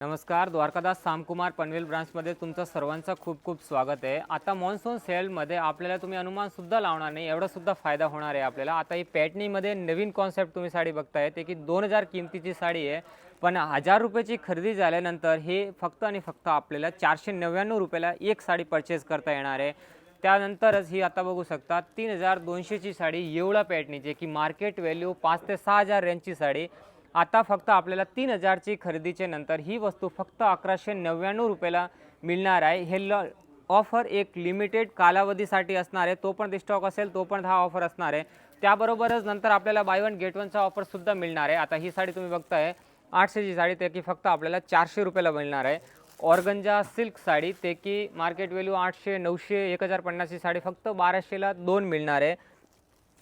नमस्कार, द्वारकादास सामकुमार पनवेल ब्रांचमध्ये तुमचं सर्वांचं खूप खूप स्वागत आहे। आता मॉन्सून सेलमध्ये आपल्याला तुम्ही अनुमानसुद्धा लावणार नाही एवढासुद्धा फायदा होणार आहे आपल्याला। आता ही पॅटर्नीमध्ये नवीन कॉन्सेप्ट तुम्ही साडी बघताय ते की 2000 किमतीची साडी आहे, पण 1000 रुपयाची खरेदी झाल्यानंतर हे फक्त आणि फक्त आपल्याला 499 रुपयाला एक साडी परचेस करता येणार आहे। त्यानंतरच ही आता बघू शकता 3200ची साडी येवला पॅटर्नीची की मार्केट व्हॅल्यू 5 ते 6000 रेंजची साडी आता फक्त आपल्याला 3000ची खरेदीचे नंतर ही वस्तू फक्त 1199 रुपयाला मिळणार आहे। हे ऑफर एक लिमिटेड कालावधीसाठी असणार आहे, तो पण स्टॉक असेल तो पण हा ऑफर असणार आहे। त्याबरोबरच नंतर आपल्याला बाय वन गेट वनचा ऑफर सुद्धा मिळणार आहे। आता ही साडी तुम्ही बघताय 800ची साडी ते की फक्त आपल्याला 400 रुपयाला मिळणार आहे। ऑर्गंजा सिल्क साडी ते की मार्केट व्हॅल्यू 800 900 1050ची साडी फक्त 1200ला 2 मिळणार आहे।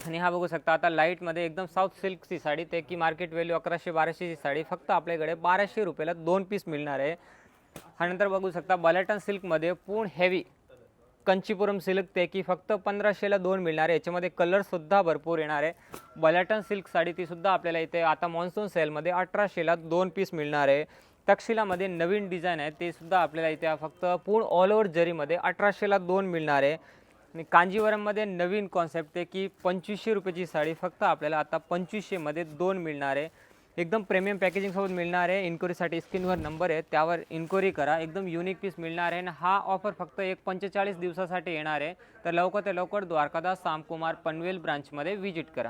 आणि हा बघू शकता आता लाईटमध्ये एकदम साऊथ सिल्कची साडी ते की मार्केट व्हॅल्यू 1100 1200ची साडी फक्त आपल्याकडे 1200 रुपयाला 2 पीस मिळणार आहे। हा नंतर बघू शकता बलेटन सिल्कमध्ये पूर्ण हेवी कंचीपुरम सिल्क ते की फक्त 1500ला 2 मिळणार आहे। याच्यामध्ये कलरसुद्धा भरपूर येणार आहे। बलेटन सिल्क साडी तीसुद्धा आपल्याला इथे आता मॉन्सून सेलमध्ये 1800ला 2 पीस मिळणार आहे। तक्षशिलामध्ये नवीन डिझाईन आहे ते सुद्धा आपल्याला इथे फक्त पूर्ण ऑल ओव्हर जरीमध्ये 1800ला 2 मिळणार आहे। आणि कांजीवरममध्ये नवीन कॉन्सेप्ट आहे की 2500 रुपयाची साडी फक्त आपल्याला आता 2500मध्ये 2 मिळणार आहे। एकदम प्रीमियम पॅकेजिंगसोबत मिळणार आहे। इन्क्वायरीसाठी स्क्रीनवर नंबर आहे त्यावर इन्क्वायरी करा, एकदम युनिक पीस मिळणार आहे। आणि हा ऑफर फक्त 45 दिवसासाठी येणार आहे। तर लवकर ते लवकर द्वारकादास सामकुमार पनवेल ब्रांचमध्ये व्हिजिट करा।